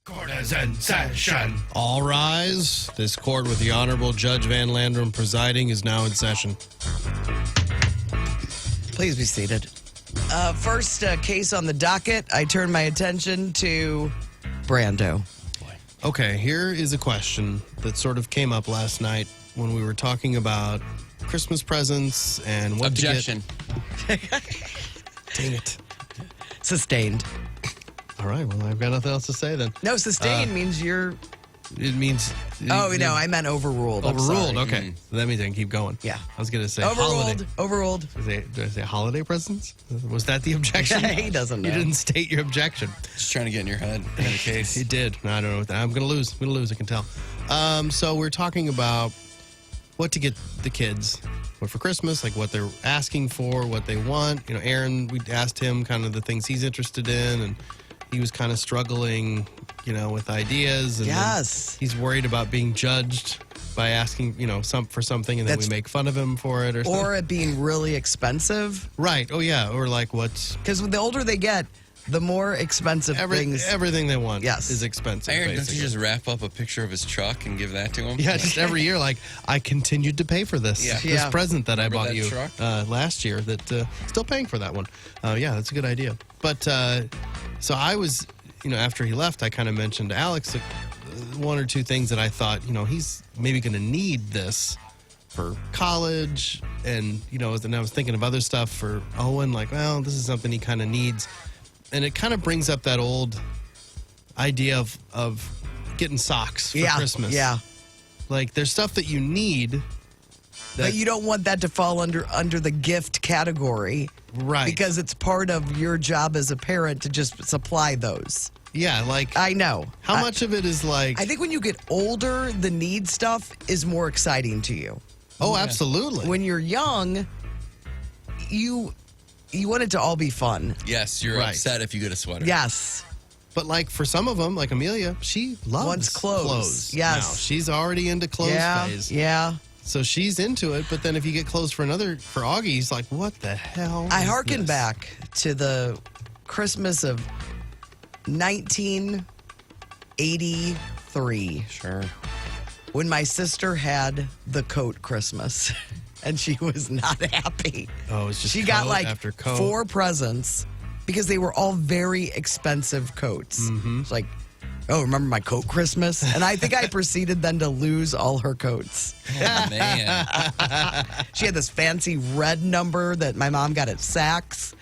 Court is in session. All rise. This court with the Honorable Judge Van Landrum presiding is now in session. Please be seated. First case on the docket, I turn my attention to Brando. Okay, here is a question that sort of came up last night when we were talking about Christmas presents and what Objection. to get. Dang it. Sustained. All right, well, I've got nothing else to say then. No, sustained means you're... It means... Oh, no, I meant overruled. I'm Overruled, sorry. okay. That means I can keep going. Yeah. I was going to say Overruled. holiday. Overruled. Did I say holiday presents? Was that the objection? He doesn't know. You didn't state your objection. Just trying to get in your head in any case. He did. I don't know what that. I'm going to lose. I can tell. So we're talking about what to get the kids what for Christmas, like what they're asking for, what they want. You know, Aaron, we asked him kind of the things he's interested in, and he was kind of struggling, you know, with ideas. And Yes. he's worried about being judged by asking, you know, for something, and then we make fun of him for it, or something. Or it being really expensive. Right. Oh, yeah. Or like what's... Because the older they get, the more expensive things. Everything they want Yes. is expensive. Aaron, don't basically. you just wrap up a picture of his truck and give that to him? Yeah, just every year, like, I continued to pay for this. Yeah. This Yeah. present that Remember I bought that you truck? last year, that still paying for that one. Yeah, that's a good idea. But so I was, you know, after he left, I kind of mentioned to Alex one or two things that I thought, you know, he's maybe going to need this for college. And, you know, and I was thinking of other stuff for Owen, like, well, this is something he kind of needs. And it kind of brings up that old idea of getting socks for Christmas. Yeah. Like, there's stuff that you need. But you don't want that to fall under the gift category. Right. Because it's part of your job as a parent to just supply those. Yeah, like, I know. how much of it is like... I think when you get older, the need stuff is more exciting to you. Oh, absolutely. When you're young, you want it to all be fun. Yes, you're Right. upset if you get a sweater. Yes. But like for some of them, like Amelia, she loves Wants clothes. Yes. Now. She's already into clothes phase. Yeah. So she's into it, but then if you get clothes for Augie, he's like, what the hell? I is hearken this? back to the Christmas of 1983 Sure. when my sister had the coat Christmas and she was not happy. Oh, it's just She coat got like after coat. 4 presents because they were all very expensive coats. Mm-hmm. It's like, oh, remember my coat Christmas? And I think I proceeded then to lose all her coats. Oh, man. She had this fancy red number that my mom got at Saks.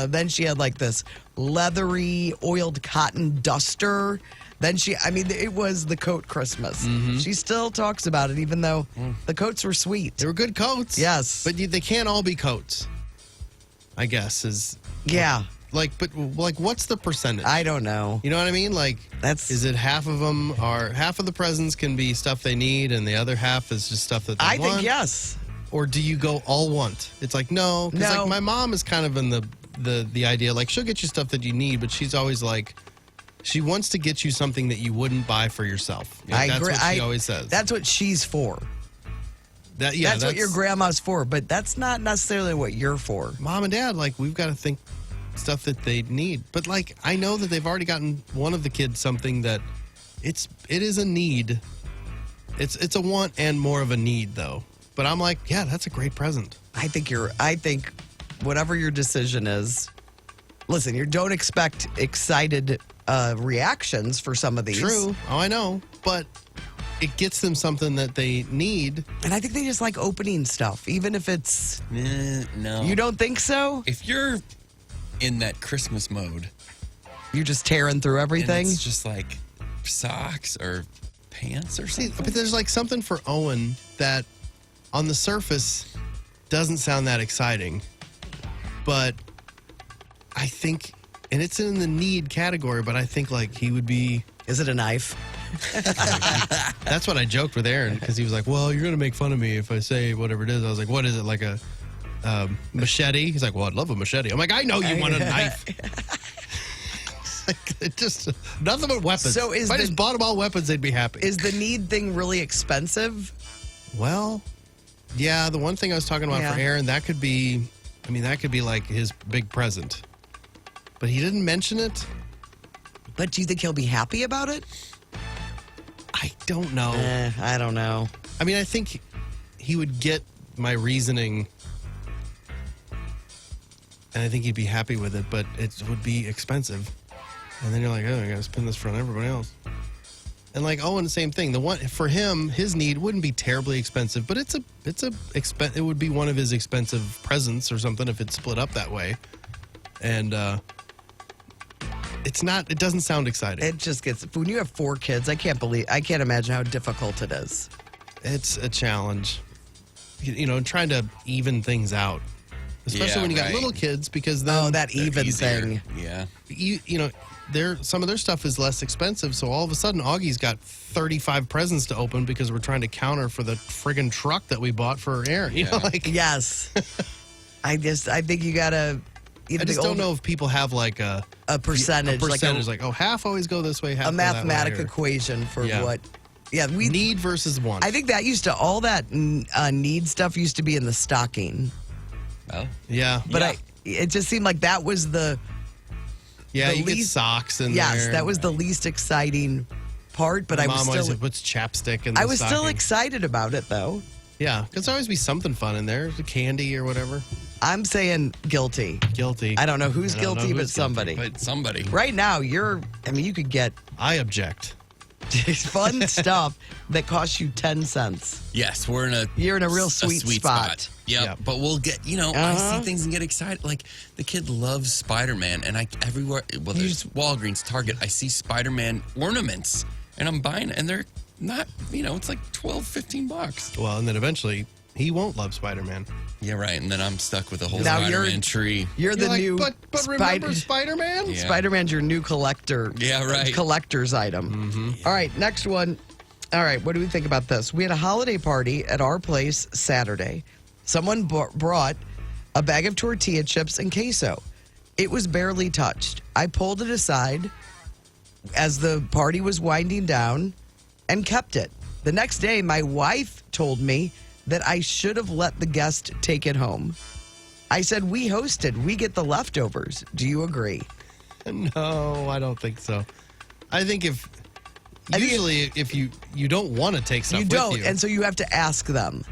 Then she had like this leathery oiled cotton duster. Then it was the coat Christmas. Mm-hmm. She still talks about it, even though the coats were sweet. They were good coats. Yes. But they can't all be coats, I guess, is... Yeah. Like, but like, what's the percentage? I don't know. You know what I mean? Like, is it half of them half of the presents can be stuff they need and the other half is just stuff that they want? I think yes. Or do you go all want? It's like, no. Because like my mom is kind of in the idea, like she'll get you stuff that you need, but she's always like, she wants to get you something that you wouldn't buy for yourself. I that's agree. what she always says. That's what she's for. That's what your grandma's for, but that's not necessarily what you're for. Mom and Dad, like, we've got to think stuff that they need. But like, I know that they've already gotten one of the kids something that it is a need. It's a want and more of a need though. But I'm like, yeah, that's a great present. I think whatever your decision is, listen, you don't expect excited reactions for some of these. True. Oh, I know. But it gets them something that they need. And I think they just like opening stuff, even if it's... No. You don't think so? If you're in that Christmas mode, you're just tearing through everything? and it's just like socks or pants or something. But there's like something for Owen that on the surface doesn't sound that exciting. But I think, and it's in the need category, but I think like he would be... Is it a knife? That's what I joked with Aaron because he was like, well, you're going to make fun of me if I say whatever it is. I was like, what is it, like a machete? He's like, well, I'd love a machete. I'm like, I know you want a knife. It's just nothing but weapons. So if I just bought them all weapons, they'd be happy. Is the need thing really expensive? Well, yeah, the one thing I was talking about for Aaron, that could be like his big present. But he didn't mention it. But do you think he'll be happy about it? I don't know. I don't know. I mean, I think he would get my reasoning, and I think he'd be happy with it, but it would be expensive. And then you're like, oh, I got to spend this for everybody else. And like Owen, same thing. The one for him, his need wouldn't be terribly expensive, but it would be one of his expensive presents or something if it's split up that way. And it doesn't sound exciting. It just gets, when you have 4 kids, I can't imagine how difficult it is. It's a challenge, trying to even things out, especially when you got little kids, because then that even easier. thing. Yeah. Some of their stuff is less expensive, so all of a sudden Augie's got 35 presents to open because we're trying to counter for the friggin' truck that we bought for Aaron. Yes. I think you gotta. I just don't know if people have like a percentage, like half always go this way, half a go that mathematic way, equation for what. Yeah, need versus want. I think that all that need stuff used to be in the stocking. Oh. Yeah, But it just seemed like that was the. Yeah, the you get least, socks in there. Yes, that was the least exciting part, but I was Mom still. always puts chapstick in the I was still stocking. excited about it, though. Yeah, because there always be something fun in there, candy or whatever. I'm saying guilty. Guilty. I don't know who's guilty, but somebody. But somebody. Right now, you could get I object. fun stuff that costs you 10 cents. Yes, You're in a real sweet spot. Yeah, but we'll get, I see things and get excited. Like, the kid loves Spider-Man, and everywhere, well, there's Walgreens, Target, I see Spider-Man ornaments, and I'm buying it, and they're not, it's like $12, $15. Well, and then eventually he won't love Spider-Man. Yeah, right, and then I'm stuck with a whole Now Spider-Man tree. You're the new. But remember Spider-Man? Yeah. Spider-Man's your new collector. Yeah, right. Collector's item. Mm-hmm. All right, next one. All right, what do we think about this? We had a holiday party at our place Saturday. Someone brought a bag of tortilla chips and queso. It was barely touched. I pulled it aside as the party was winding down and kept it. The next day, my wife told me that I should have let the guest take it home. I said, we hosted. We get the leftovers. Do you agree? No, I don't think so. I think if you don't want to take stuff You with don't, you, and so you have to ask them.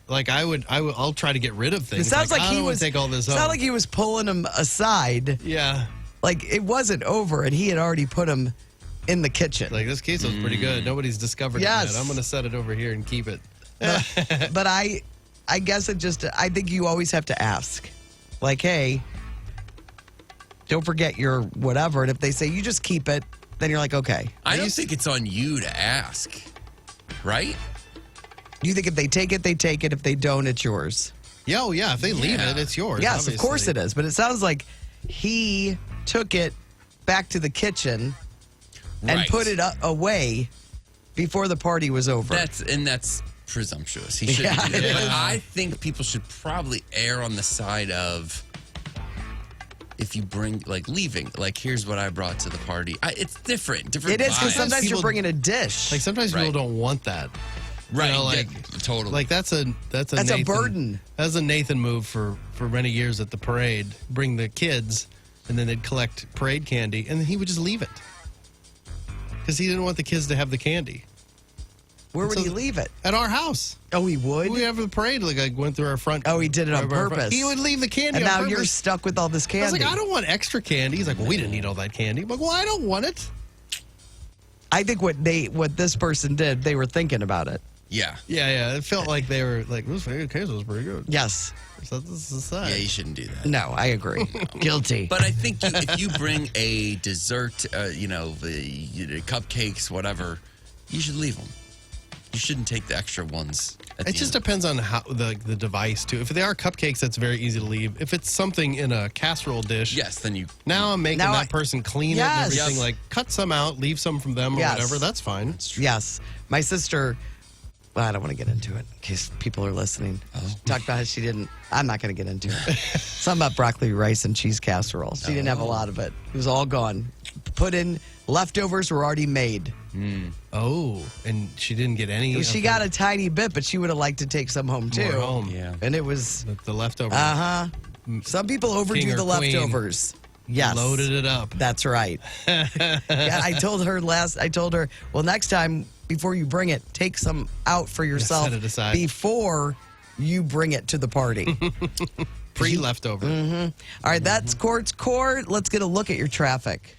like I'll try to get rid of things. It sounds like I he don't wanna was take all this home. sounded like he was pulling them aside. Yeah, Like it wasn't over, and he had already put them in the kitchen. like this queso's pretty good. Nobody's discovered it Yes. yet. I'm going to set it over here and keep it. But I guess I think you always have to ask. Like, hey, don't forget your whatever. And if they say you just keep it, then you're like, okay. I don't think it's on you to ask, right? You think if they take it, they take it. If they don't, it's yours. Yeah, oh yeah. If they leave Yeah. it, it's yours. Yes, obviously. of course it is. But it sounds like he took it back to the kitchen and Right. put it away before the party was over. That's presumptuous. He shouldn't Yeah, do that. it But is. I think people should probably err on the side of if you bring, like, leaving. Like, here's what I brought to the party. It's different. It is, because vibes. sometimes you're people- bringing a dish. Like sometimes people Right. don't want that. Right, like totally. Like that's a That's Nathan, a burden. That's a Nathan move for many years at the parade. Bring the kids, and then they'd collect parade candy, and then he would just leave it because he didn't want the kids to have the candy Where would so- he leave it? at our house. Oh, he would? We have the parade like went through our front. Oh, he did it on our front. purpose. He would leave the candy. And on now purpose. you're stuck with all this I candy. was like, I don't want extra candy. He's like, well, we didn't eat all that candy. I'm like, well, I don't want it. I think what this person did, they were thinking about it. yeah. Yeah. It felt like they were like, this queso was pretty good. Yes. So this is sad. Yeah, you shouldn't do that. No, I agree. Guilty. But I think if you bring a dessert, the cupcakes, whatever, you should leave them. You shouldn't take the extra ones. It just depends on how the device too. If they are cupcakes, that's very easy to leave. If it's something in a casserole dish, Yes, then you. now I'm making Now that person clean Yes. it and everything. Yes. Like cut some out, leave some from them or Yes. whatever. That's fine. Yes. My sister, well, I don't want to get into it in case people are listening. She talked about how she didn't, I'm not going to get into it. Something about broccoli, rice, and cheese casserole. She didn't have a lot of it. It was all gone. Put in, leftovers were already made. Oh, and she didn't get any. She got a tiny bit, but she would have liked to take some home too. more home. Yeah. And it was, The leftover. some people overdo King or the queen. leftovers. Yes. Loaded it up. That's right. Yeah, I told her, well, next time before you bring it, take some out for yourself set it aside. before you bring it to the party. Pre-leftover. All right, that's Court's Court. Let's get a look at your traffic.